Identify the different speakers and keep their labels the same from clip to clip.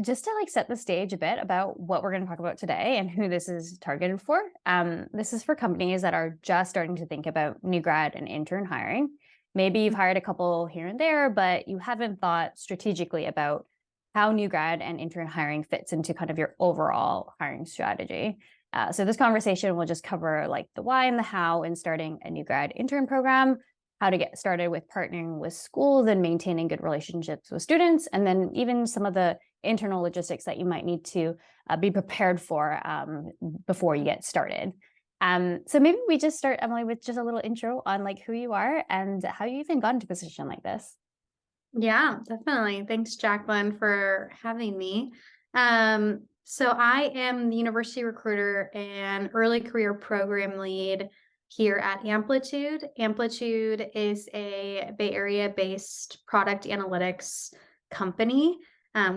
Speaker 1: just to like set the stage a bit about what we're going to talk about today and who this is targeted for. This is for companies that are just starting to think about new grad and intern hiring. Maybe you've hired a couple here and there, but you haven't thought strategically about how new grad and intern hiring fits into kind of your overall hiring strategy. So this conversation will just cover like the why and the how in starting a new grad intern program, how to get started with partnering with schools and maintaining good relationships with students, and then even some of the internal logistics that you might need to be prepared for before you get started. So maybe we just start, Emily, with just a little intro on like who you are and how you even got into a position like this.
Speaker 2: Yeah, definitely. Thanks, Jacqueline, for having me. So I am the university recruiter and early career program lead here at Amplitude. Amplitude is a Bay Area-based product analytics company.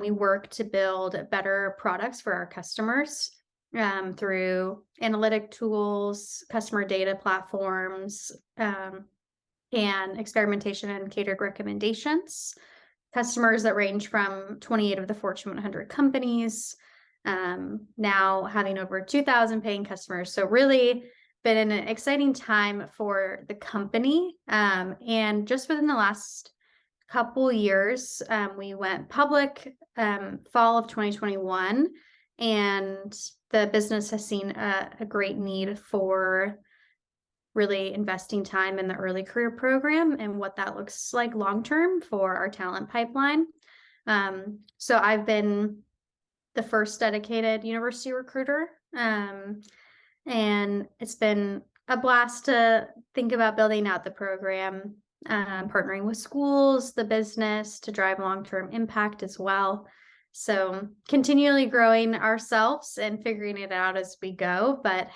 Speaker 2: We work to build better products for our customers through analytic tools, customer data platforms, and experimentation and catered recommendations. Customers that range from 28 of the Fortune 100 companies, now having over 2,000 paying customers. So really been an exciting time for the company. And just within the last couple years, we went public fall of 2021, and the business has seen a great need for really investing time in the early career program and what that looks like long-term for our talent pipeline. So I've been the first dedicated university recruiter. And it's been a blast to think about building out the program, partnering with schools, the business to drive long-term impact as well. So continually growing ourselves and figuring it out as we go, but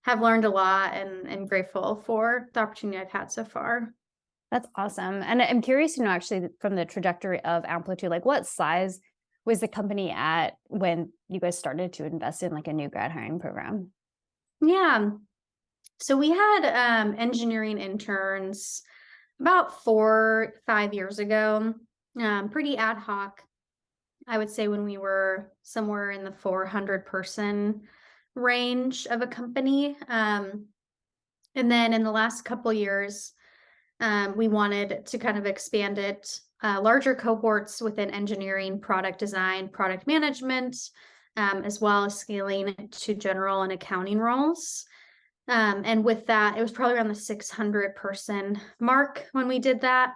Speaker 2: have learned a lot and grateful for the opportunity I've had so far.
Speaker 1: That's awesome. And I'm curious to know actually from the trajectory of Amplitude, like what size was the company at when you guys started to invest in like a new grad hiring program?
Speaker 2: Yeah. So we had engineering interns about 4-5 years ago, pretty ad hoc. I would say when we were somewhere in the 400 person range of a company. And then in the last couple years, we wanted to kind of expand it, larger cohorts within engineering, product design, product management, as well as scaling to general and accounting roles. And with that, it was probably around the 600 person mark when we did that.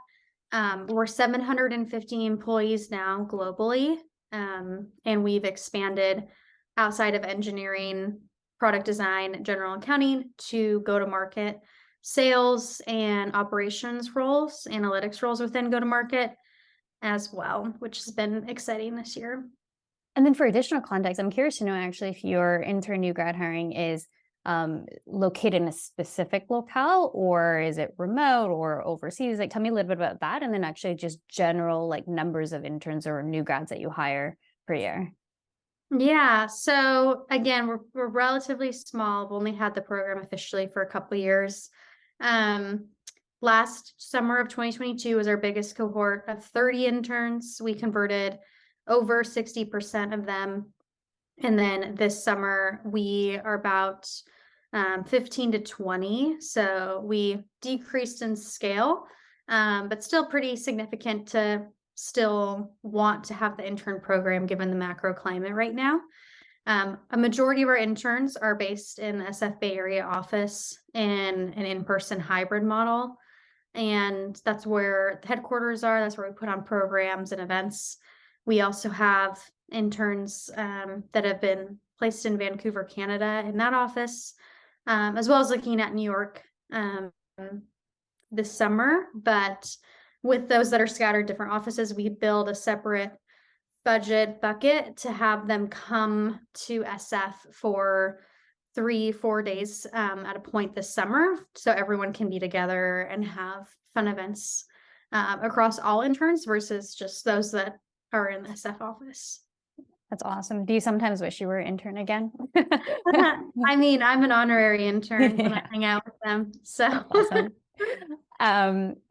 Speaker 2: We're 750 employees now globally, and we've expanded outside of engineering, product design, general accounting to go-to-market sales and operations roles, analytics roles within go-to-market as well, which has been exciting this year.
Speaker 1: And then for additional context, I'm curious to know actually if your intern new grad hiring is located in a specific locale, or is it remote or overseas? Like, tell me a little bit about that, and then actually just general like numbers of interns or new grads that you hire per year.
Speaker 2: Yeah, so again, we're relatively small. We've only had the program officially for a couple of years. Last summer of 2022 was our biggest cohort of 30 interns. We converted over 60% of them. And then this summer, we are about 15 to 20. So we decreased in scale, but still pretty significant to still want to have the intern program given the macro climate right now. A majority of our interns are based in the SF Bay Area office in an in-person hybrid model. And that's where the headquarters are. That's where we put on programs and events. We also have interns that have been placed in Vancouver, Canada in that office, as well as looking at New York this summer. But with those that are scattered different offices, we build a separate budget bucket to have them come to SF for 3-4 days at a point this summer, so everyone can be together and have fun events across all interns versus just those that are in the SF office.
Speaker 1: That's awesome. Do you sometimes wish you were an intern again?
Speaker 2: I mean, I'm an honorary intern when I hang out with them, so.
Speaker 1: Awesome.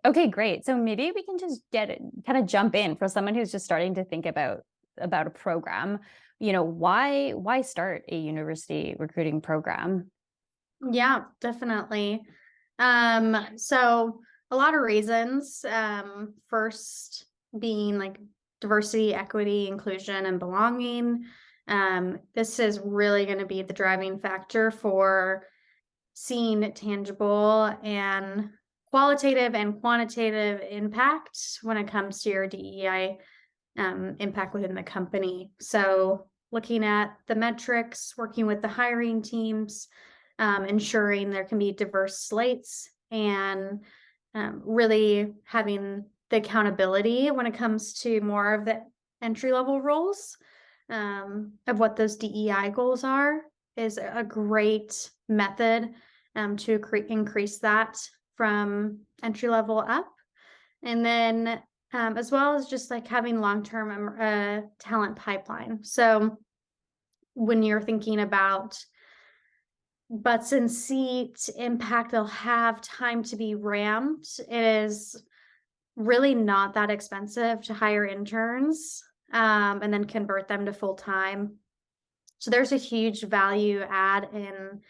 Speaker 1: Okay, great. So maybe we can just kind of jump in for someone who's just starting to think about about a program, why start a university recruiting program?
Speaker 2: Yeah, definitely. So a lot of reasons. First being like diversity, equity, inclusion, and belonging. This is really going to be the driving factor for seeing tangible and qualitative and quantitative impact when it comes to your DEI impact within the company. So, looking at the metrics, working with the hiring teams, ensuring there can be diverse slates, and really having the accountability when it comes to more of the entry level roles of what those DEI goals are is a great method to increase that from entry level up. And then as well as just like having long-term talent pipeline. So when you're thinking about butts in seat, impact they'll have, time to be ramped, it is really not that expensive to hire interns and then convert them to full time. So there's a huge value add in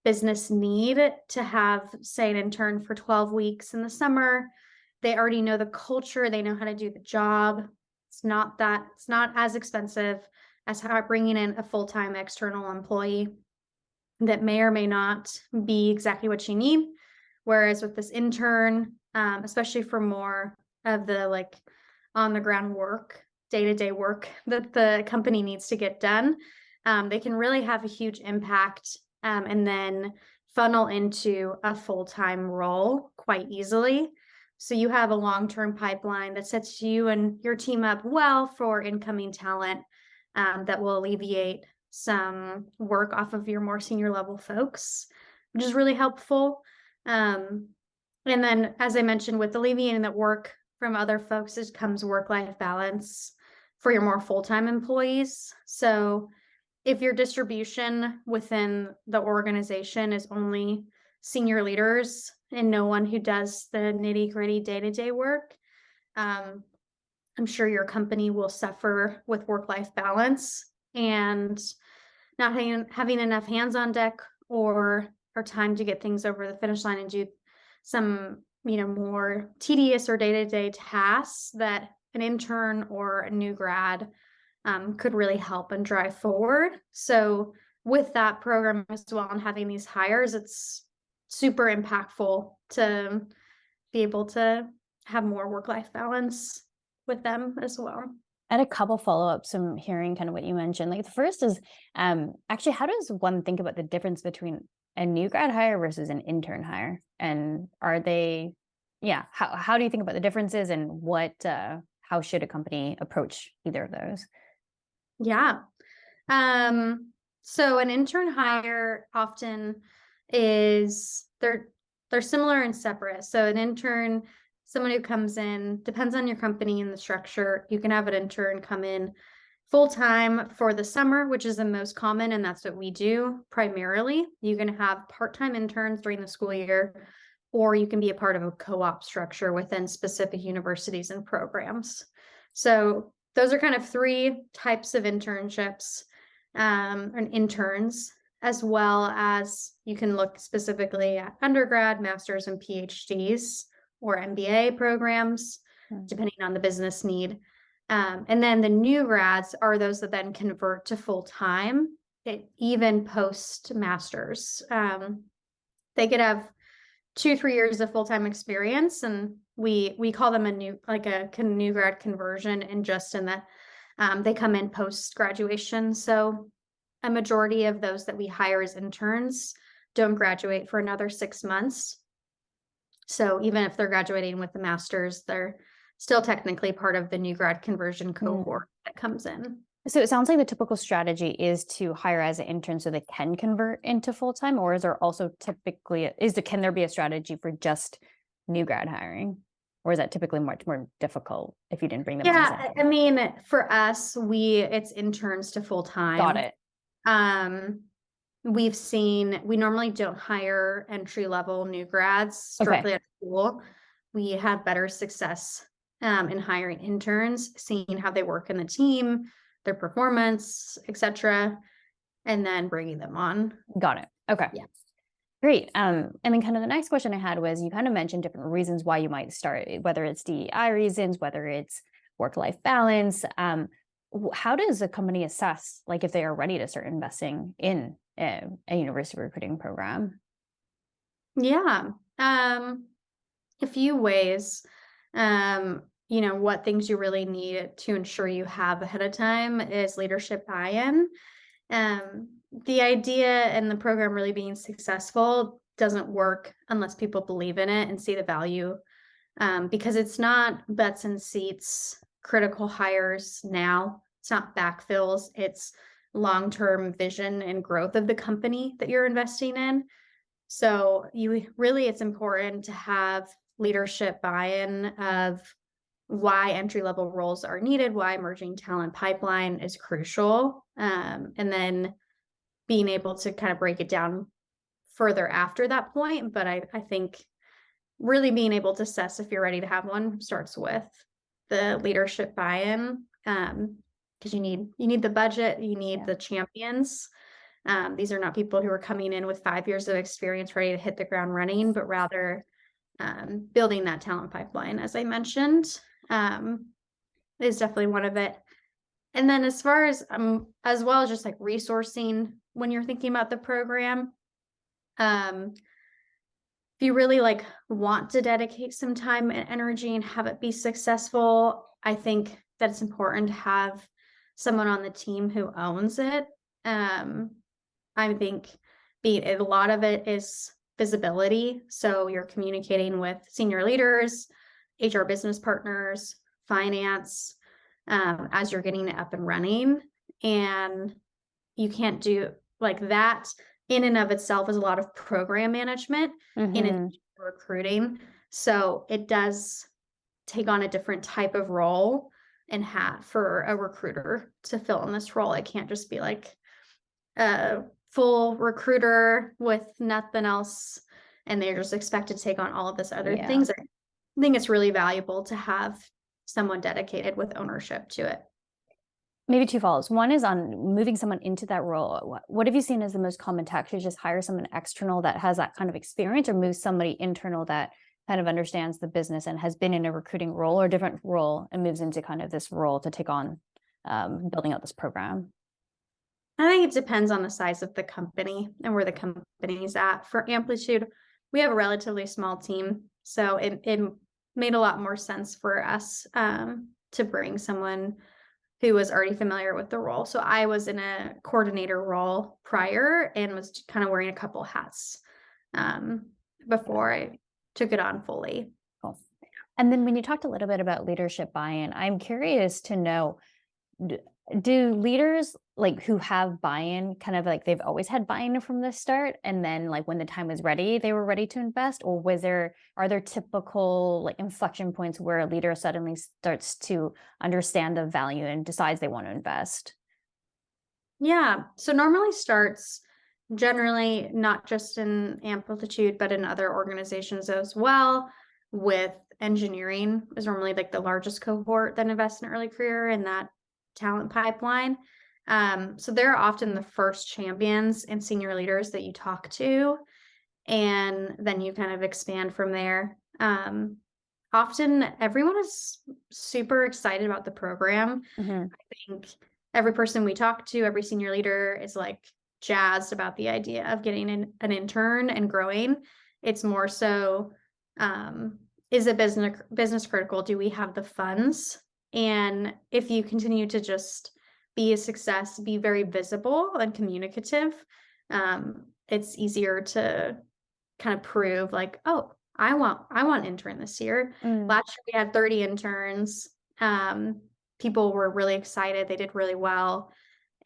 Speaker 2: business need to have, say, an intern for 12 weeks in the summer. They already know the culture, they know how to do the job. It's not as expensive as bringing in a full-time external employee that may or may not be exactly what you need. Whereas with this intern, especially for more of the like on the ground work, day-to-day work that the company needs to get done, they can really have a huge impact and then funnel into a full-time role quite easily. So you have a long-term pipeline that sets you and your team up well for incoming talent that will alleviate some work off of your more senior level folks, which is really helpful. And then, as I mentioned, with alleviating that work from other folks, it comes work-life balance for your more full-time employees. So if your distribution within the organization is only senior leaders and no one who does the nitty-gritty day-to-day work, I'm sure your company will suffer with work-life balance and not having enough hands on deck or time to get things over the finish line and do some more tedious or day-to-day tasks that an intern or a new grad could really help and drive forward. So with that program as well and having these hires, it's super impactful to be able to have more work-life balance with them as well.
Speaker 1: I had a couple follow-ups from hearing kind of what you mentioned. Like the first is actually, how does one think about the difference between a new grad hire versus an intern hire? And are they, yeah, how do you think about the differences and how should a company approach either of those?
Speaker 2: Yeah. So an intern hire often is they're similar and separate. So an intern, someone who comes in, depends on your company and the structure. You can have an intern come in full time for the summer, which is the most common, and that's what we do primarily. You can have part-time interns during the school year, or you can be a part of a co-op structure within specific universities and programs. So those are kind of three types of internships and interns, as well as you can look specifically at undergrad, master's, and PhDs or MBA programs, depending on the business need. And then the new grads are those that then convert to full time, even post masters. They could have 2-3 years of full time experience, and we call them a new grad conversion, and just in that they come in post graduation. So a majority of those that we hire as interns don't graduate for another 6 months. So even if they're graduating with the master's, they're still technically part of the new grad conversion cohort that comes in.
Speaker 1: So it sounds like the typical strategy is to hire as an intern so they can convert into full-time, or is there also can there be a strategy for just new grad hiring? Or is that typically much more difficult if you didn't bring them on as
Speaker 2: Yeah, I mean, for us, it's interns to full time.
Speaker 1: Got it.
Speaker 2: We normally don't hire entry level new grads directly
Speaker 1: Okay.
Speaker 2: at school. We have better success in hiring interns, seeing how they work in the team, their performance, etc., and then bringing them on.
Speaker 1: Got it. Okay.
Speaker 2: Yeah.
Speaker 1: Great. And then kind of the next question I had was you kind of mentioned different reasons why you might start, whether it's DEI reasons, whether it's work-life balance. How does a company assess like if they are ready to start investing in a university recruiting program?
Speaker 2: Yeah. A few ways. What things you really need to ensure you have ahead of time is leadership buy-in. The idea and the program really being successful doesn't work unless people believe in it and see the value, because it's not butts and seats, critical hires now. It's not backfills. It's long-term vision and growth of the company that you're investing in. So it's important to have leadership buy-in of why entry-level roles are needed, why emerging talent pipeline is crucial, and then being able to kind of break it down further after that point. But I think really being able to assess if you're ready to have one starts with the leadership buy-in, because you need the budget, you need the champions. These are not people who are coming in with 5 years of experience ready to hit the ground running, but rather building that talent pipeline, as I mentioned, is definitely one of it. And then as well as just like resourcing when you're thinking about the program, if you really like want to dedicate some time and energy and have it be successful, I think that it's important to have someone on the team who owns it. I think a lot of it is visibility. So you're communicating with senior leaders, HR business partners, finance, as you're getting it up and running. And you can't do like that in and of itself is a lot of program management in addition to recruiting. So it does take on a different type of role and hat for a recruiter to fill in this role. It can't just be like a full recruiter with nothing else and they're just expected to take on all of this other things. I think it's really valuable to have someone dedicated with ownership to it.
Speaker 1: Maybe two follows. One is on moving someone into that role. What have you seen as the most common tactic? Just hire someone external that has that kind of experience, or move somebody internal that kind of understands the business and has been in a recruiting role or a different role and moves into kind of this role to take on building out this program?
Speaker 2: I think it depends on the size of the company and where the company's at. For Amplitude, we have a relatively small team, so it made a lot more sense for us to bring someone who was already familiar with the role. So I was in a coordinator role prior and was kind of wearing a couple hats before I took it on fully.
Speaker 1: Cool. And then when you talked a little bit about leadership buy-in, I'm curious to know, do leaders like who have buy-in kind of like they've always had buy-in from the start, and then like when the time was ready, they were ready to invest? Or are there typical like inflection points where a leader suddenly starts to understand the value and decides they want to invest?
Speaker 2: Yeah. So normally starts generally not just in Amplitude, but in other organizations as well, with engineering is normally like the largest cohort that invests in early career in that talent pipeline. So they're often the first champions and senior leaders that you talk to, and then you kind of expand from there. Often everyone is super excited about the program.
Speaker 1: Mm-hmm.
Speaker 2: I think every person we talk to, every senior leader is like jazzed about the idea of getting an intern and growing. It's more so, is it business critical? Do we have the funds? And if you continue to just be a success, be very visible and communicative, it's easier to kind of prove like, oh, I want intern this year. Last year we had 30 interns. People were really excited. They did really well.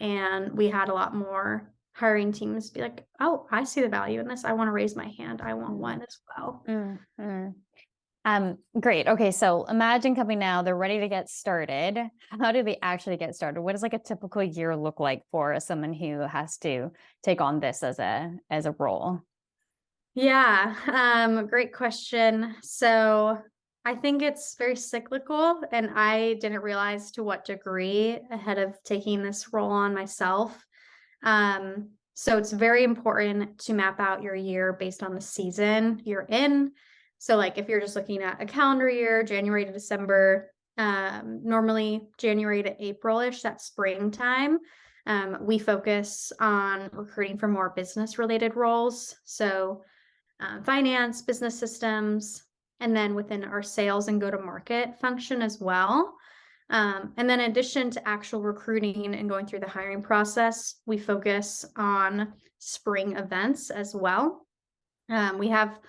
Speaker 2: And we had a lot more hiring teams be like, oh, I see the value in this. I want to raise my hand. I want one as well.
Speaker 1: Great. Okay. So imagine coming now, they're ready to get started. How do they actually get started? What does like a typical year look like for someone who has to take on this as a role?
Speaker 2: Yeah. Great question. So I think it's very cyclical, and I didn't realize to what degree ahead of taking this role on myself. So it's very important to map out your year based on the season you're in. So, like, if you're just looking at a calendar year, January to December, normally January to April-ish, that's springtime. We focus on recruiting for more business related roles. So, finance, business systems, and then within our sales and go to market function as well. And then in addition to actual recruiting and going through the hiring process, we focus on spring events as well. We have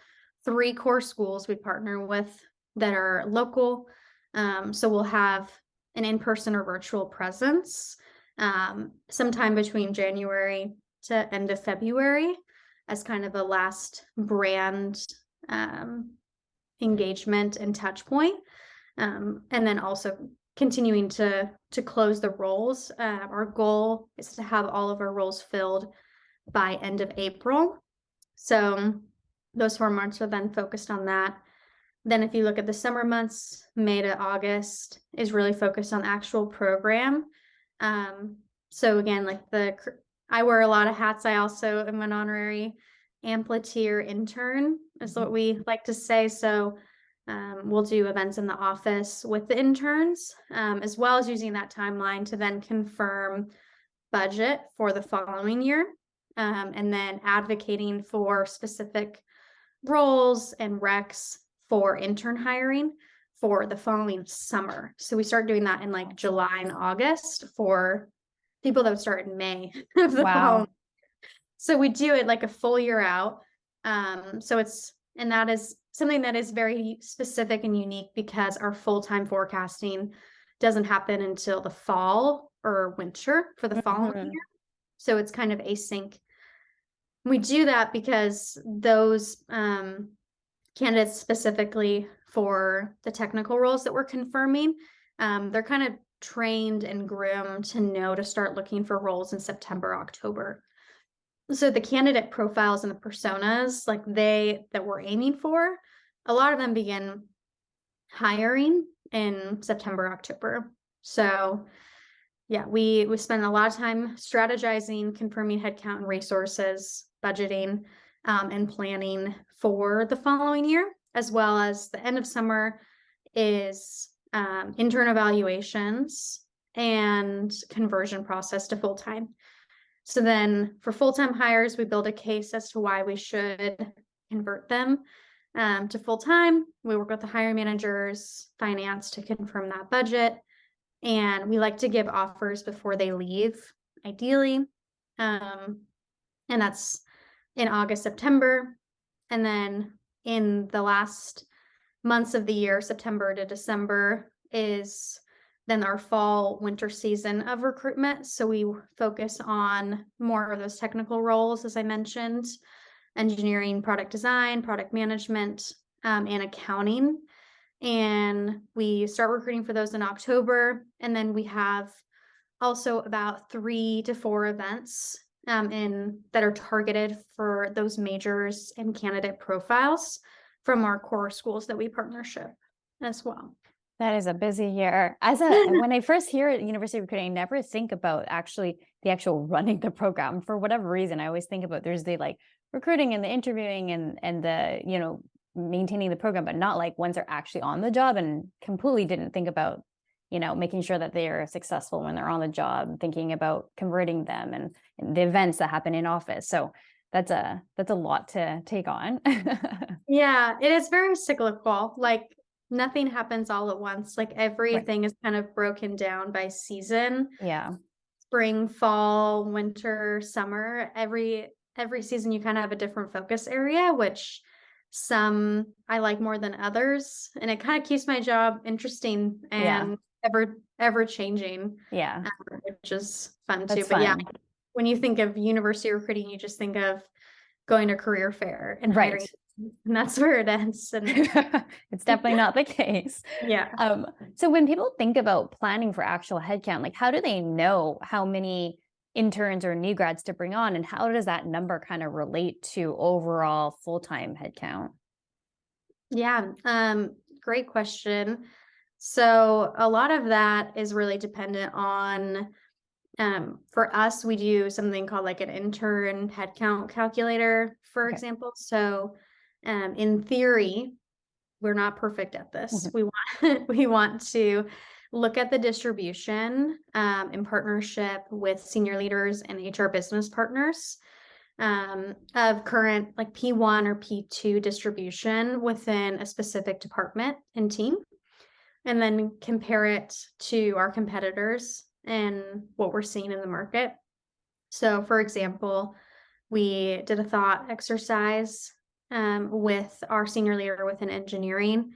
Speaker 2: three core schools we partner with that are local. So we'll have an in-person or virtual presence sometime between January to end of February as kind of a last brand um, engagement and touch point. And then also continuing to close the roles. Our goal is to have all of our roles filled by end of April. So those 4 months are then focused on that. Then if you look at the summer months, May to August is really focused on the actual program. So again, like I wear a lot of hats. I also am an honorary Amplitude intern, is what we like to say. So we'll do events in the office with the interns, as well as using that timeline to then confirm budget for the following year, and then advocating for specific roles and recs for intern hiring for the following summer. So we start doing that in like July and August for people that would start in May of the following.
Speaker 1: Wow.
Speaker 2: So we do it like a full year out. And that is something that is very specific and unique because our full-time forecasting doesn't happen until the fall or winter for the following
Speaker 1: Mhm.
Speaker 2: year. So it's kind of async. We do that because those candidates specifically for the technical roles that we're confirming, they're kind of trained and groomed to know to start looking for roles in September, October. So the candidate profiles and the personas like that we're aiming for, a lot of them begin hiring in September, October. So yeah, we spend a lot of time strategizing, confirming headcount and resources, budgeting, and planning for the following year, as well as the end of summer is intern evaluations and conversion process to full time. So then for full-time hires, we build a case as to why we should convert them to full-time. We work with the hiring managers, finance to confirm that budget. And we like to give offers before they leave, ideally. And that's in August, September. And then in the last months of the year, September to December, is then our fall winter season of recruitment. So we focus on more of those technical roles, as I mentioned, engineering, product design, product management, and accounting. And we start recruiting for those in October. And then we have also about 3 to 4 events that are targeted for those majors and candidate profiles from our core schools that we partnership as well.
Speaker 1: That is a busy year. When I first hear university recruiting, I never think about the actual running the program for whatever reason. I always think about there's the like recruiting and the interviewing and the, maintaining the program, but not like once they're actually on the job, and completely didn't think about, making sure that they are successful when they're on the job, thinking about converting them and the events that happen in office. So that's a lot to take on.
Speaker 2: Yeah, it is very cyclical. Like nothing happens all at once. Like
Speaker 1: Right.
Speaker 2: everything is kind of broken down by season.
Speaker 1: Yeah.
Speaker 2: Spring, fall, winter, summer. Every season you kind of have a different focus area, which some I like more than others. And it kind of keeps my job interesting
Speaker 1: Yeah.
Speaker 2: and ever changing,
Speaker 1: Yeah.
Speaker 2: which is fun too.
Speaker 1: That's
Speaker 2: But yeah,
Speaker 1: fun.
Speaker 2: when you think of university recruiting, you just think of going to career fair and
Speaker 1: Right.
Speaker 2: hiring, and that's where it ends. And
Speaker 1: It's definitely not the case.
Speaker 2: yeah.
Speaker 1: Um, so when people think about planning for actual headcount, like how do they know how many interns or new grads to bring on, and how does that number kind of relate to overall full-time headcount?
Speaker 2: Yeah. great question. So a lot of that is really dependent on, for us, we do something called like an intern headcount calculator, for
Speaker 1: Okay.
Speaker 2: example. So, in theory, we're not perfect at this.
Speaker 1: Mhm.
Speaker 2: We want we want to look at the distribution, in partnership with senior leaders and HR business partners, of current like P1 or P2 distribution within a specific department and team, and then compare it to our competitors and what we're seeing in the market. So, for example, we did a thought exercise, with our senior leader within engineering,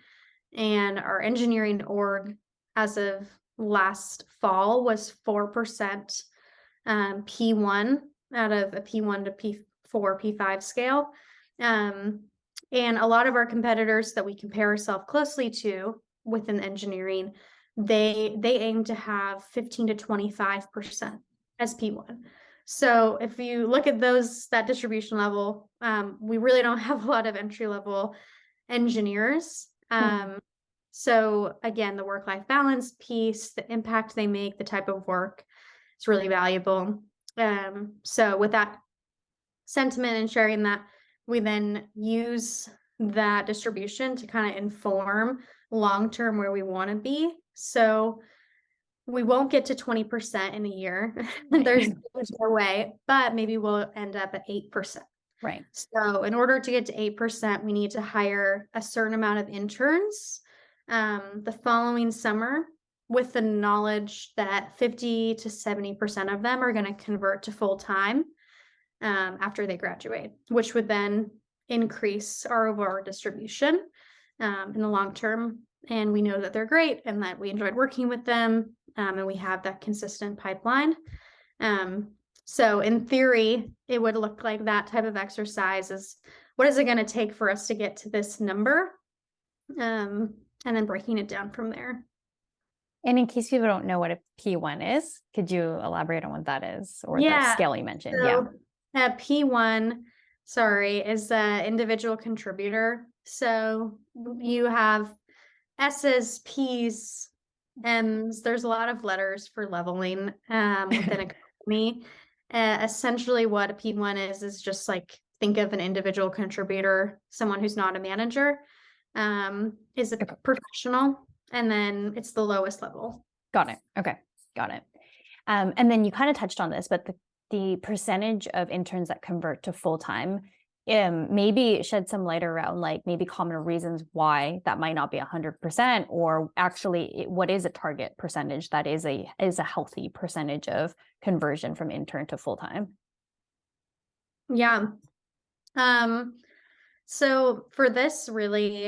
Speaker 2: and our engineering org as of last fall was 4%, P1 out of a P1 to P4, P5 scale. Um, and a lot of our competitors that we compare ourselves closely to within engineering, they aim to have 15 to 25% as P1. So if you look at that distribution level, we really don't have a lot of entry level engineers.
Speaker 1: Mhm.
Speaker 2: So again, the work-life balance piece, the impact they make, the type of work is really valuable. So with that sentiment and sharing that, we then use that distribution to kind of inform long term where we want to be. So we won't get to 20% in a year.
Speaker 1: Right.
Speaker 2: There's no way, but maybe we'll end up at 8%.
Speaker 1: Right.
Speaker 2: So in order to get to 8%, we need to hire a certain amount of interns, the following summer, with the knowledge that 50 to 70% of them are going to convert to full time, after they graduate, which would then increase our overall distribution, in the long term. And we know that they're great and that we enjoyed working with them, and we have that consistent pipeline. Um, so in theory, it would look like that type of exercise is what is it going to take for us to get to this number? And then breaking it down from there.
Speaker 1: And in case people don't know what a P1 is, could you elaborate on what that is or the
Speaker 2: Yeah.
Speaker 1: scale you mentioned? Yeah.
Speaker 2: So P1, sorry, is the individual contributor. So you have S's, P's, M's. There's a lot of letters for leveling, within a company. Essentially, what a P1 is just like think of an individual contributor, someone who's not a manager, is a
Speaker 1: Okay.
Speaker 2: professional, and then it's the lowest level.
Speaker 1: Got it. Okay. Got it. And then you kind of touched on this, but the percentage of interns that convert to full time, maybe shed some light around like maybe common reasons why that might not be 100%, or actually what is a target percentage that is a healthy percentage of conversion from intern to full time.
Speaker 2: Yeah. So for this, really,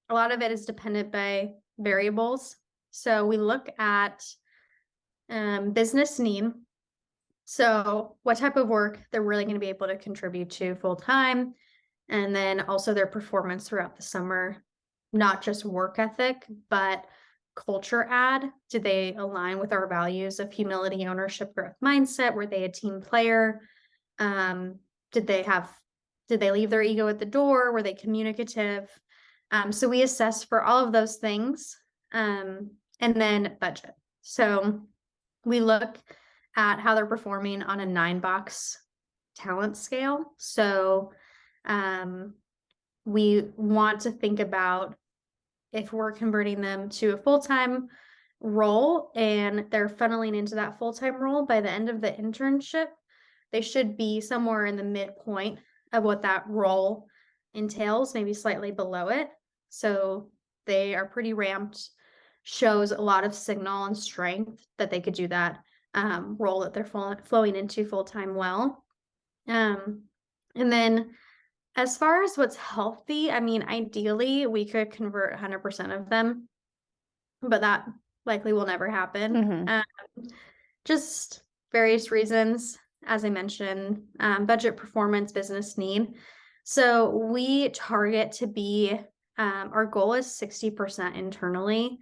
Speaker 2: a lot of it is dependent by variables. So we look at, business need. So what type of work they're really going to be able to contribute to full time, and then also their performance throughout the summer, not just work ethic, but culture add. Did they align with our values of humility, ownership, growth mindset? Were they a team player? Um, did they have did they leave their ego at the door? Were they communicative? So we assess for all of those things. And then budget. So we look at how they're performing on a 9-box talent scale. So we want to think about if we're converting them to a full-time role and they're funneling into that full-time role by the end of the internship, they should be somewhere in the midpoint of what that role entails, maybe slightly below it. So they are pretty ramped, shows a lot of signal and strength that they could do that, role that they're flowing into full-time well. And then as far as what's healthy, I mean, ideally we could convert 100% of them, but that likely will never happen.
Speaker 1: Mm-hmm.
Speaker 2: Just various reasons, as I mentioned, budget, performance, business need. So we target to be, our goal is 60% internally.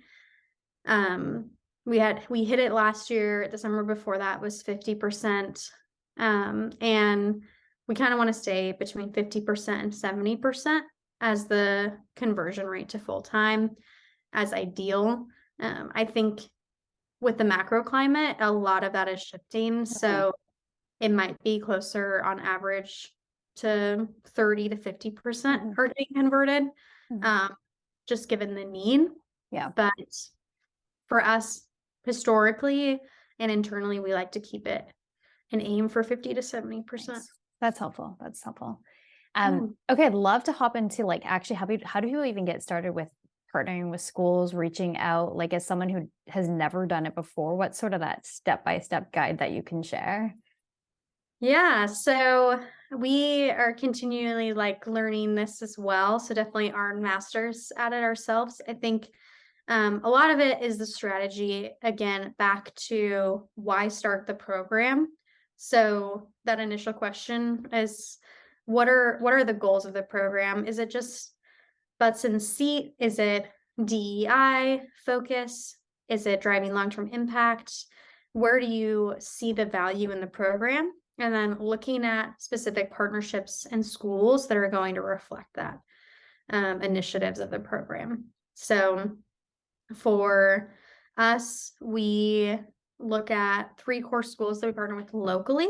Speaker 2: We hit it last year. The summer before that was 50%. And we kind of want to stay between 50% and 70% as the conversion rate to full time. as ideal. I think with the macro climate, a lot of that is shifting.
Speaker 1: Okay.
Speaker 2: So it might be closer on average to 30 to 50%
Speaker 1: Mhm.
Speaker 2: are getting converted,
Speaker 1: Mhm.
Speaker 2: um, just given the need.
Speaker 1: Yeah.
Speaker 2: But for us, historically and internally, we like to keep it and aim for 50 to 70%.
Speaker 1: Nice. That's helpful. That's helpful.
Speaker 2: Yeah.
Speaker 1: Okay, I'd love to hop into like actually how do you even get started with partnering with schools, reaching out, like as someone who has never done it before, what's sort of that step-by-step guide that you can share?
Speaker 2: Yeah, so we are continually like learning this as well. So definitely our masters at it ourselves. I think a lot of it is the strategy, again, back to why start the program. So that initial question is what are the goals of the program? Is it just butts in the seat? Is it DEI focus? Is it driving long-term impact? Where do you see the value in the program? And then looking at specific partnerships and schools that are going to reflect that, initiatives of the program. So for us, we look at three core schools that we partner with locally.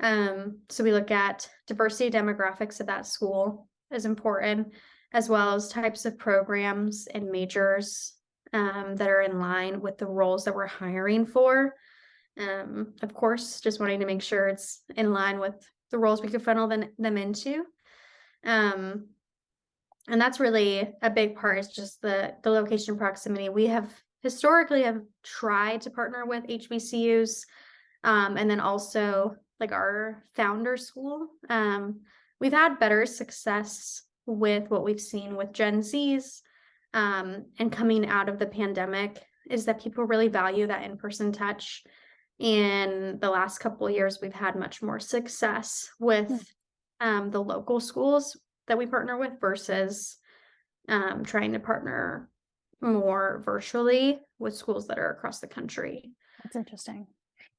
Speaker 2: So we look at diversity demographics of that school is important, as well as types of programs and majors that are in line with the roles that we're hiring for. Of course, just wanting to make sure it's in line with the roles we could funnel them into. Um, and that's really a big part is just the location proximity. We have historically have tried to partner with HBCUs, and then also like our founder school. We've had better success with what we've seen with Gen Zs, and coming out of the pandemic is that people really value that in-person touch. In the last couple of years, we've had much more success
Speaker 1: Hmm,
Speaker 2: with the local schools that we partner with versus trying to partner more virtually with schools that are across the country.
Speaker 1: that's interesting.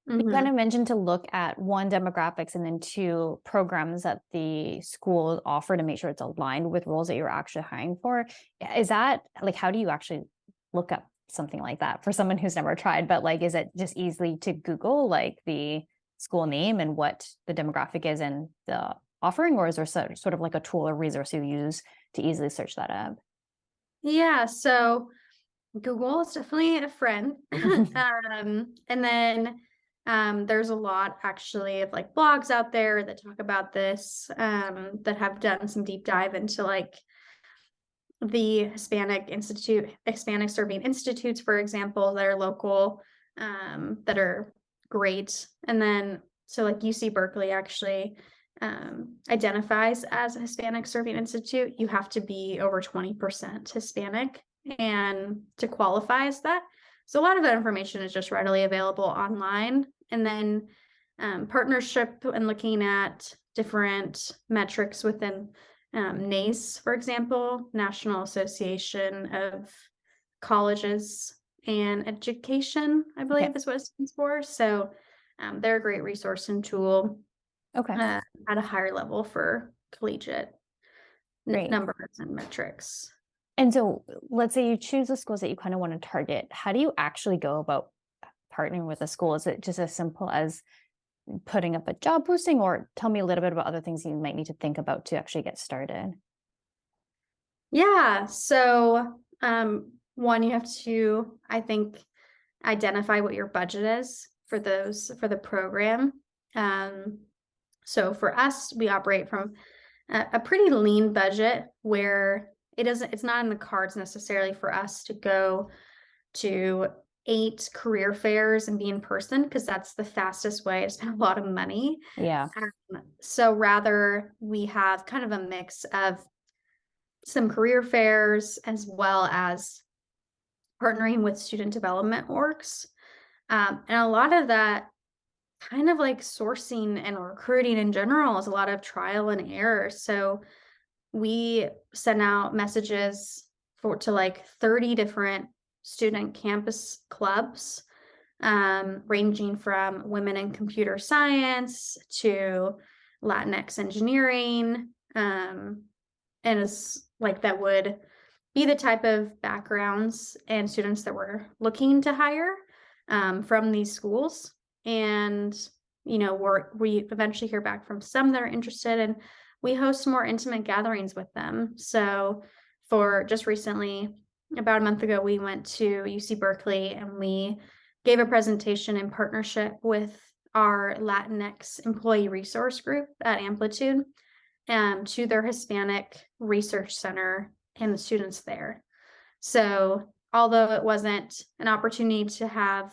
Speaker 1: You kind
Speaker 2: Hmm.
Speaker 1: of mentioned to look at one, demographics, and then two, programs that the school offer to make sure it's aligned with roles that you're actually hiring for. Is that like how do you actually look up something like that for someone who's never tried? But like, is it just easily to Google like the school name and what the demographic is and the offering, or is there sort of like a tool or resource you use to easily search that up?
Speaker 2: Yeah, so Google is definitely a friend. And then there's a lot actually of like blogs out there that talk about this, that have done some deep dive into like the Hispanic serving institutes, for example, that are local, that are great. And then, so like UC Berkeley actually identifies as a Hispanic serving institute. You have to be over 20% Hispanic and to qualify as that. So a lot of that information is just readily available online. And then partnership and looking at different metrics within NACE, for example, National Association of Colleges and Education, I
Speaker 1: Okay.
Speaker 2: believe is what it stands for. So they're a great resource and tool
Speaker 1: Okay.
Speaker 2: at a higher level for collegiate
Speaker 1: Great.
Speaker 2: numbers and metrics.
Speaker 1: And so let's say you choose the schools that you kind of want to target. How do you actually go about partnering with a school? Is it just as simple as putting up a job posting, or tell me a little bit about other things you might need to think about to actually get started?
Speaker 2: Yeah. So, one, you have to, I think, identify what your budget is for for the program. Um, so for us, we operate from a pretty lean budget where it's not in the cards necessarily for us to go to 8 career fairs and be in person because that's the fastest way to spend a lot of money.
Speaker 1: Yeah.
Speaker 2: So rather, we have kind of a mix of some career fairs as well as partnering with student development orgs. And a lot of that kind of like sourcing and recruiting in general is a lot of trial and error. So we send out messages to like 30 different student campus clubs, ranging from women in computer science to Latinx engineering. And it's like that would be the type of backgrounds and students that we're looking to hire from these schools. And, we eventually hear back from some that are interested, and we host more intimate gatherings with them. So, for just recently, about a month ago, we went to UC Berkeley and we gave a presentation in partnership with our Latinx employee resource group at Amplitude to their Hispanic Research Center and the students there. So, although it wasn't an opportunity to have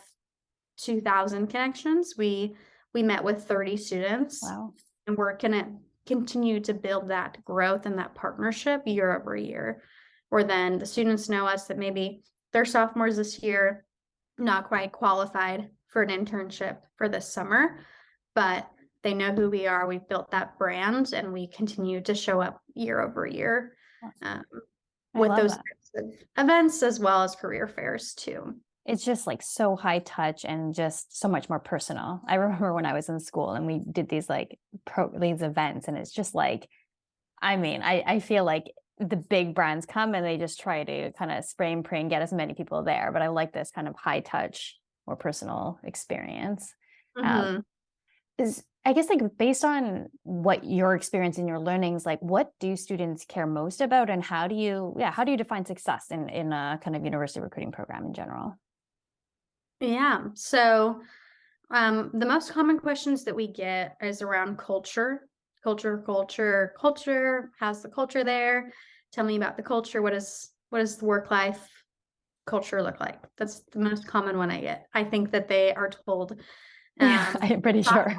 Speaker 2: 2,000 connections, we met with 30 students,
Speaker 1: Wow.
Speaker 2: and we're gonna continue to build that growth and that partnership year over year, where then the students know us that maybe they're sophomores this year, not quite qualified for an internship for this summer, but they know who we are. We've built that brand and we continue to show up year over year um,
Speaker 1: I
Speaker 2: with
Speaker 1: love
Speaker 2: those
Speaker 1: that.
Speaker 2: types of events as well as career fairs too.
Speaker 1: It's just like so high touch and just so much more personal. I remember when I was in school and we did these events, and it's just like, I mean, I feel like the big brands come and they just try to kind of spray and pray and get as many people there. But I like this kind of high touch, more personal experience. Um,
Speaker 2: Mhm.
Speaker 1: is I guess like based on what your experience and your learnings, like what do students care most about, and how do you define success in a kind of university recruiting program in general?
Speaker 2: Yeah. So, the most common questions that we get is around culture, culture. How's the culture there? Tell me about the culture. What does the work life culture look like? That's the most common one I get. I think that they are told
Speaker 1: Yeah,
Speaker 2: um,
Speaker 1: I'm pretty sure.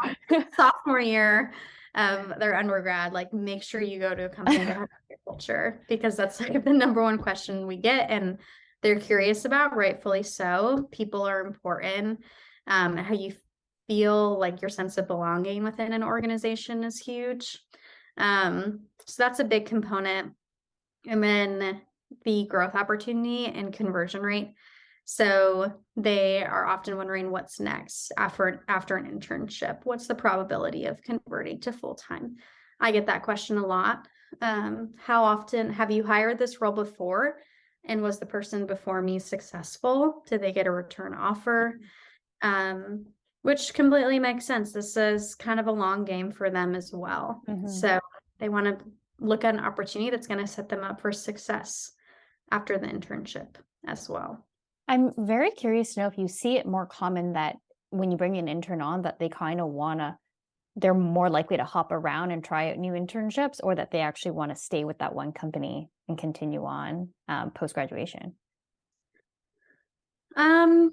Speaker 2: sophomore year of their undergrad, like make sure you go to a company that has a good culture, because that's like the number one question we get, and they're curious about, rightfully so. People are important. How you feel, like your sense of belonging within an organization is huge. So that's a big component. And then the growth opportunity and conversion rate. So they are often wondering what's next after an internship. What's the probability of converting to full time? I get that question a lot. How often have you hired this role before? And was the person before me successful? Did they get a return offer? Um, which completely makes sense. This is kind of a long game for them as well.
Speaker 1: Mhm.
Speaker 2: So they want to look at an opportunity that's going to set them up for success after the internship as well.
Speaker 1: I'm very curious to know if you see it more common that when you bring an intern on that they kind of wanna they're more likely to hop around and try out new internships, or that they actually want to stay with that one company and continue on post graduation.
Speaker 2: Um,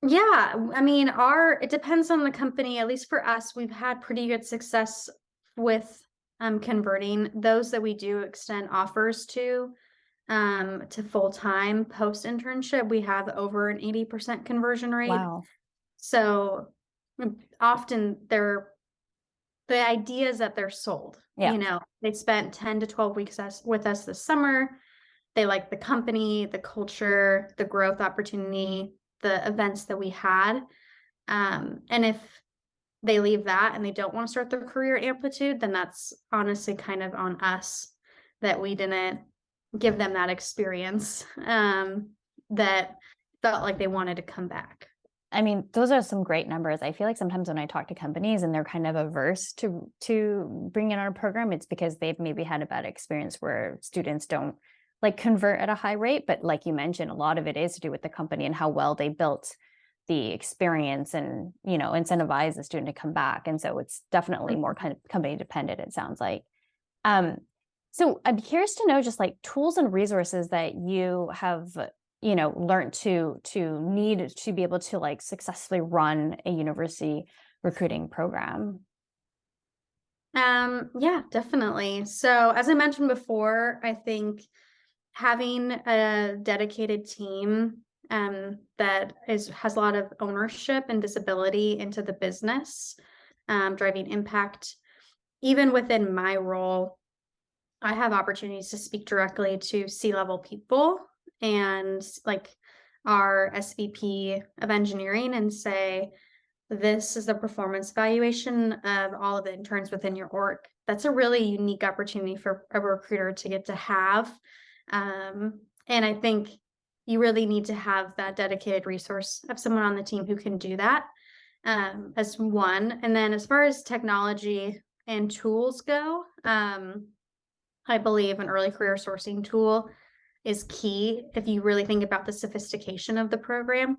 Speaker 2: yeah, I mean, our it depends on the company. At least for us, we've had pretty good success with converting those that we do extend offers to full time post internship. We have over an 80% conversion rate.
Speaker 1: Wow.
Speaker 2: So often the idea is that they're sold.
Speaker 1: Yeah.
Speaker 2: They spent 10 to 12 weeks with us this summer. They like the company, the culture, the growth opportunity, the events that we had. And if they leave that and they don't want to start their career at Amplitude, then that's honestly kind of on us that we didn't give them that experience that felt like they wanted to come back.
Speaker 1: I mean, those are some great numbers. I feel like sometimes when I talk to companies and they're kind of averse to bring in our program, it's because they've maybe had a bad experience where students don't like convert at a high rate. But like you mentioned, a lot of it is to do with the company and how well they built the experience and, incentivize the student to come back. And so it's definitely more kind of company dependent, it sounds like. Um, so I'd be curious to know just like tools and resources that you have, learned to need to be able to like successfully run a university recruiting program.
Speaker 2: Yeah, definitely. So as I mentioned before, I think having a dedicated team that has a lot of ownership and visibility into the business, driving impact. Even within my role, I have opportunities to speak directly to C-level people and like our SVP of engineering and say, this is the performance evaluation of all of the interns within your org. That's a really unique opportunity for a recruiter to get to have. And I think you really need to have that dedicated resource of someone on the team who can do that, as one. And then as far as technology and tools go, I believe an early career sourcing tool is key if you really think about the sophistication of the program.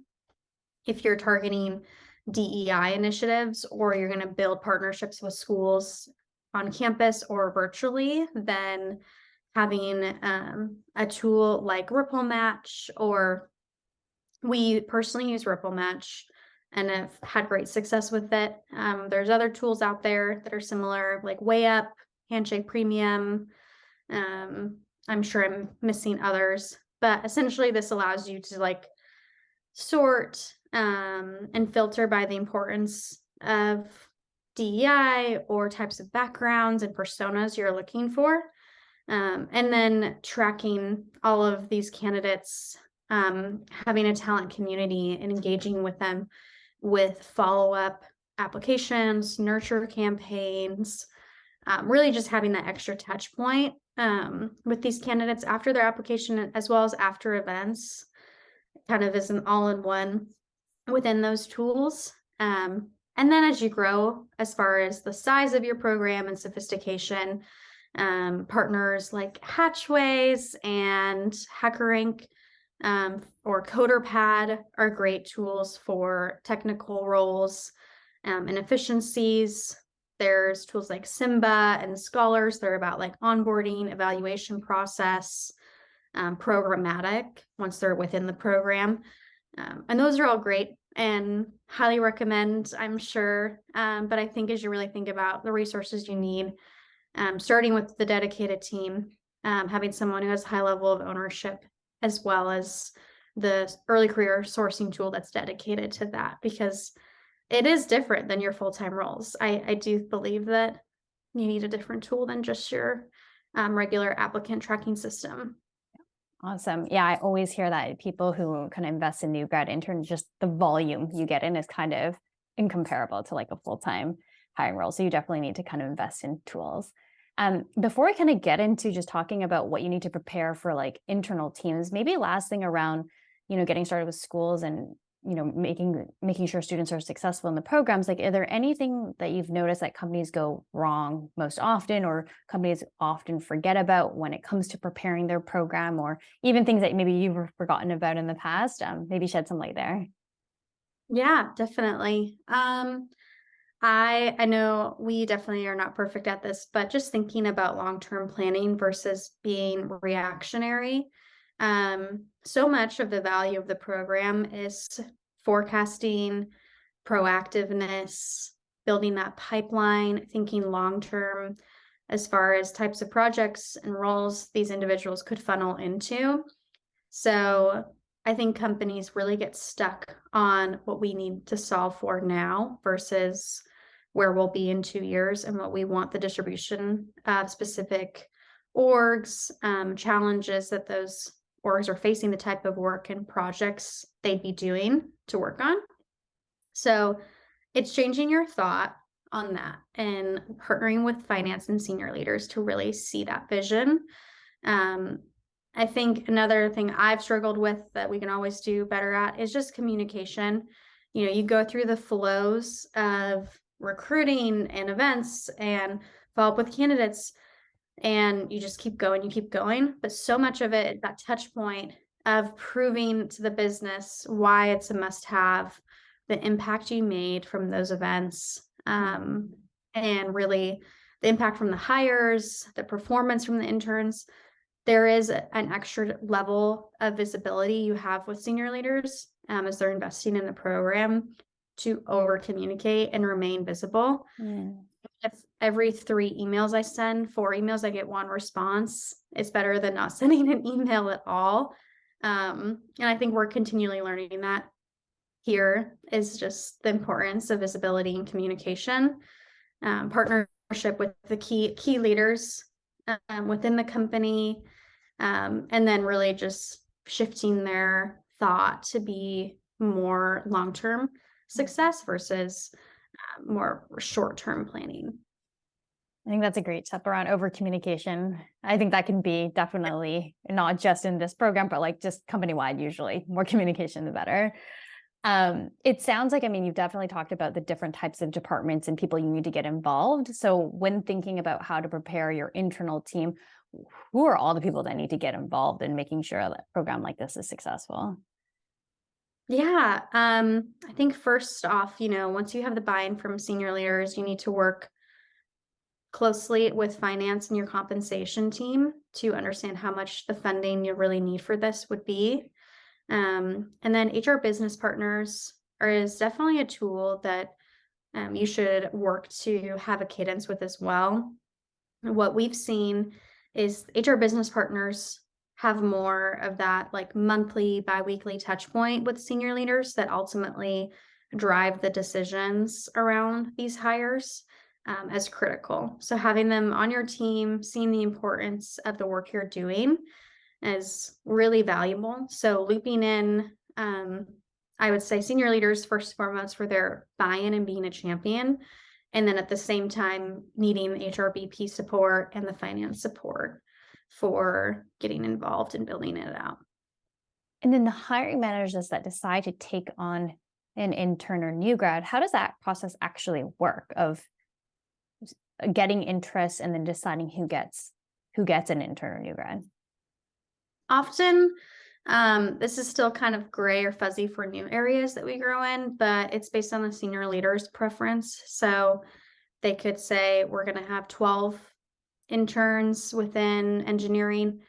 Speaker 2: If you're targeting DEI initiatives or you're going to build partnerships with schools on campus or virtually, then having a tool like Ripple Match, or we personally use Ripple Match and have had great success with it. There's other tools out there that are similar, like WayUp, Handshake Premium. I'm sure I'm missing others, but essentially this allows you to like sort and filter by the importance of DEI or types of backgrounds and personas you're looking for. And then tracking all of these candidates, having a talent community and engaging with them with follow-up applications, nurture campaigns, really just having that extra touch point with these candidates after their application as well as after events, kind of is an all-in-one within those tools. And then as you grow, as far as the size of your program and sophistication, partners like Hatchways and HackerRank or CoderPad are great tools for technical roles and efficiencies. There's tools like Simba and Scholars. They're about like onboarding, evaluation process, programmatic once they're within the program. And those are all great and highly recommend, I'm sure. But I think as you really think about the resources you need, starting with the dedicated team, having someone who has high level of ownership, as well as the early career sourcing tool that's dedicated to that, because it is different than your full-time roles. I do believe that you need a different tool than just your regular applicant tracking system.
Speaker 1: Awesome. Yeah, I always hear that people who kind of invest in new grad interns, just the volume you get in is kind of incomparable to like a full-time hiring role. So you definitely need to kind of invest in tools. Before we kind of get into just talking about what you need to prepare for like internal teams, maybe last thing around, getting started with schools and making sure students are successful in the programs, like are there anything that you've noticed that companies go wrong most often or companies often forget about when it comes to preparing their program, or even things that maybe you've forgotten about in the past? Maybe shed some light there.
Speaker 2: Yeah, definitely. I know we definitely are not perfect at this, but just thinking about long-term planning versus being reactionary. So much of the value of the program is forecasting, proactiveness, building that pipeline, thinking long-term as far as types of projects and roles these individuals could funnel into. So I think companies really get stuck on what we need to solve for now versus where we'll be in 2 years and what we want the distribution of specific orgs, challenges that those orgs are facing, the type of work and projects they'd be doing to work on. So it's changing your thought on that and partnering with finance and senior leaders to really see that vision. Um, I think another thing I've struggled with that we can always do better at is just communication. You go through the flows of recruiting and events and follow up with candidates, and you just keep going, you keep going. But so much of it, that touch point of proving to the business why it's a must have, the impact you made from those events, and really the impact from the hires, the performance from the interns. There is an extra level of visibility you have with senior leaders as they're investing in the program to over communicate and remain visible.
Speaker 1: Mm.
Speaker 2: If every 3 emails I send, 4 emails, I get 1 response, it's better than not sending an email at all. And I think we're continually learning that here is just the importance of visibility and communication, partnership with the key leaders within the company, and then really just shifting their thought to be more long-term success versus more short-term planning.
Speaker 1: I think that's a great step around over communication. I think that can be definitely not just in this program, but like just company wide, usually more communication, the better. It sounds like, I mean, you've definitely talked about the different types of departments and people you need to get involved. So when thinking about how to prepare your internal team, who are all the people that need to get involved in making sure that a program like this is successful?
Speaker 2: Yeah, I think first off, once you have the buy-in from senior leaders, you need to work closely with finance and your compensation team to understand how much the funding you really need for this would be. And then HR business partners is definitely a tool that you should work to have a cadence with as well. What we've seen is HR business partners have more of that like monthly, biweekly touch point with senior leaders that ultimately drive the decisions around these hires as critical. So having them on your team, seeing the importance of the work you're doing is really valuable. So looping in, I would say senior leaders first and foremost for their buy-in and being a champion. And then at the same time, needing HRBP support and the finance support for getting involved and building it out.
Speaker 1: And then the hiring managers that decide to take on an intern or new grad, how does that process actually work of getting interest and then deciding who gets an intern or new grad?
Speaker 2: Often, this is still kind of gray or fuzzy for new areas that we grow in, but it's based on the senior leader's preference. So they could say, we're going to have 12 interns within engineering.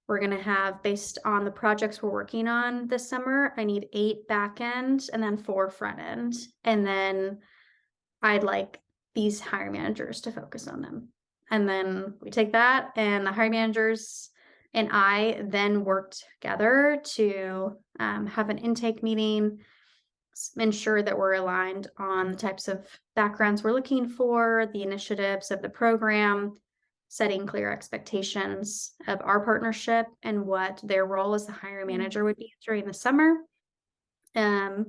Speaker 2: We're going to have, based on the projects we're working on this summer, I need 8 back end and then 4 front end. And then I'd like these hiring managers to focus on them. And then we take that, and the hiring managers and I then work together to have an intake meeting, ensure that we're aligned on the types of backgrounds we're looking for, the initiatives of the program, setting clear expectations of our partnership and what their role as the hiring manager would be during the summer. And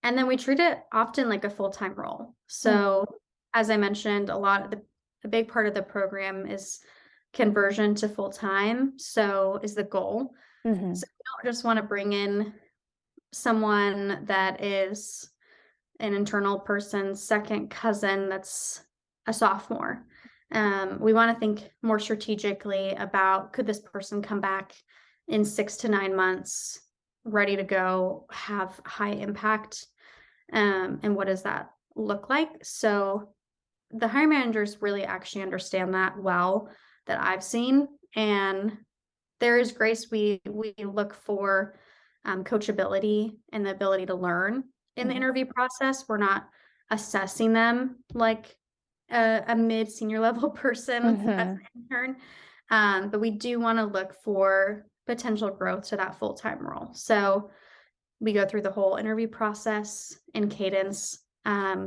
Speaker 2: then we treat it often like a full-time role. So as I mentioned, a big part of the program is conversion to full-time. So is the goal.
Speaker 1: Mm-hmm.
Speaker 2: So we don't just want to bring in someone that is an internal person's second cousin that's a sophomore. We want to think more strategically about, could this person come back in 6 to 9 months, ready to go, have high impact, and what does that look like? So the hiring managers really actually understand that well, that I've seen, and there is grace. We look for coachability and the ability to learn in the interview process. We're not assessing them like a mid senior level person as an intern, but we do want to look for potential growth to that full-time role. So we go through the whole interview process and cadence,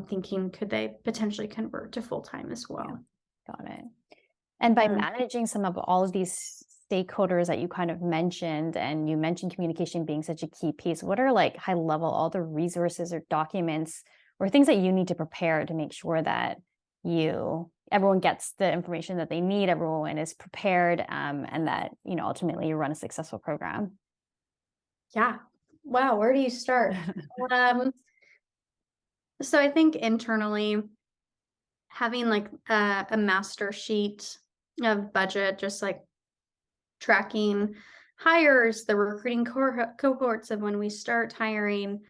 Speaker 2: thinking, could they potentially convert to full-time as well?
Speaker 1: Yeah, got it. And by managing some of all of these stakeholders that you kind of mentioned, and you mentioned communication being such a key piece, what are like high level, all the resources or documents or things that you need to prepare to make sure that everyone gets the information that they need, everyone is prepared, and that, ultimately you run a successful program?
Speaker 2: Yeah. Wow. Where do you start? So I think internally having like a master sheet of budget, just like tracking hires, the recruiting cohorts of when we start hiring,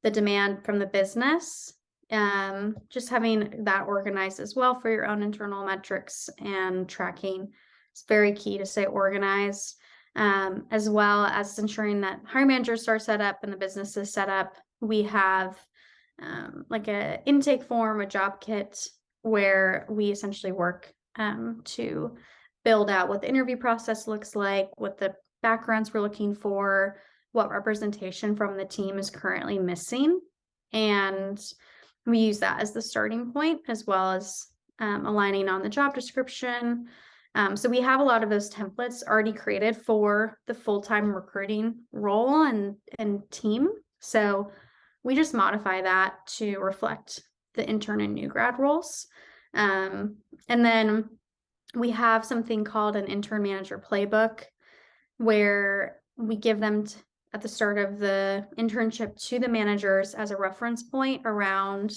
Speaker 2: the demand from the business, just having that organized as well for your own internal metrics and tracking. It's very key to stay organized, as well as ensuring that hiring managers are set up and the business is set up. We have like a intake form, a job kit, where we essentially work to build out what the interview process looks like, what the backgrounds we're looking for, what representation from the team is currently missing. And we use that as the starting point, as well as aligning on the job description. So we have a lot of those templates already created for the full-time recruiting role and team. So we just modify that to reflect the intern and new grad roles. And then we have something called an intern manager playbook where we give them at the start of the internship to the managers as a reference point around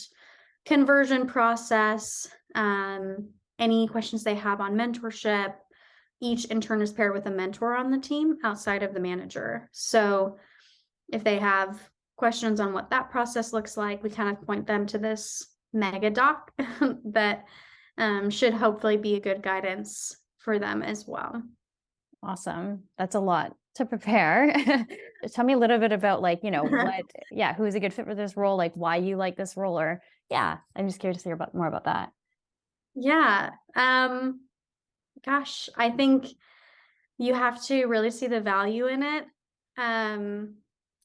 Speaker 2: conversion process, any questions they have on mentorship. Each intern is paired with a mentor on the team outside of the manager. So if they have questions on what that process looks like, we kind of point them to this mega doc that should hopefully be a good guidance for them as well.
Speaker 1: Awesome. That's a lot to prepare. Tell me a little bit about like, who's a good fit for this role, like why you like this role or yeah, I'm just curious to hear about more about that.
Speaker 2: Yeah. Gosh, I think you have to really see the value in it. Um,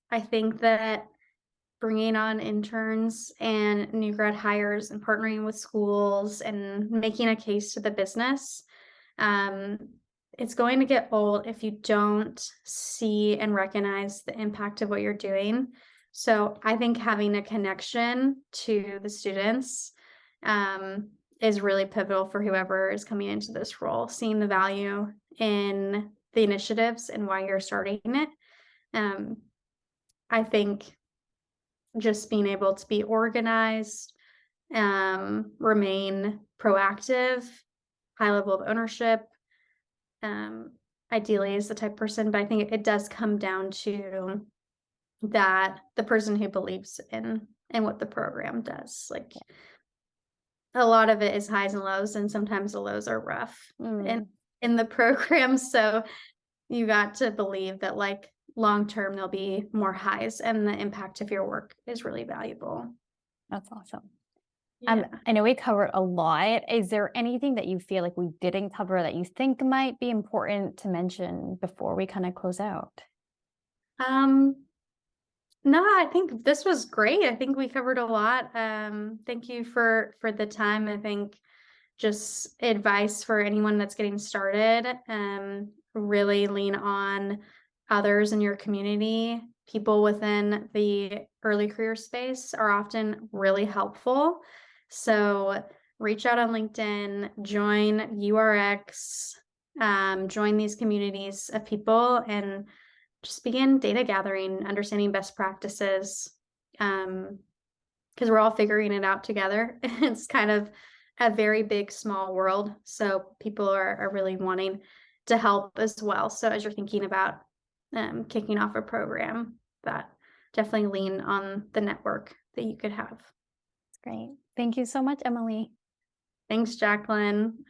Speaker 2: I think that bringing on interns and new grad hires and partnering with schools and making a case to the business, um, it's going to get old if you don't see and recognize the impact of what you're doing. So I think having a connection to the students um, is really pivotal for whoever is coming into this role, seeing the value in the initiatives and why you're starting it. Um, I think just being able to be organized, remain proactive, high level of ownership, um, ideally is the type of person, but I think it does come down to that the person who believes in what the program does. Like a lot of it is highs and lows, and sometimes the lows are rough in
Speaker 1: Mm,
Speaker 2: in the program. So you got to believe that like long term there'll be more highs and the impact of your work is really valuable.
Speaker 1: that's awesome.
Speaker 2: Yeah.
Speaker 1: I know we covered a lot. Is there anything that you feel like we didn't cover that you think might be important to mention before we kind of close out?
Speaker 2: Um, no, I think this was great. I think we covered a lot. Thank you for the time. I think just advice for anyone that's getting started. Really lean on others in your community. People within the early career space are often really helpful. So reach out on LinkedIn, join URX, join these communities of people, and just begin data gathering, understanding best practices. Because we're all figuring it out together. It's kind of a very big, small world. So people are really wanting to help as well. So as you're thinking about kicking off a program, that definitely lean on the network that you could have.
Speaker 1: Great. Thank you so much, Emily.
Speaker 2: Thanks, Jacqueline.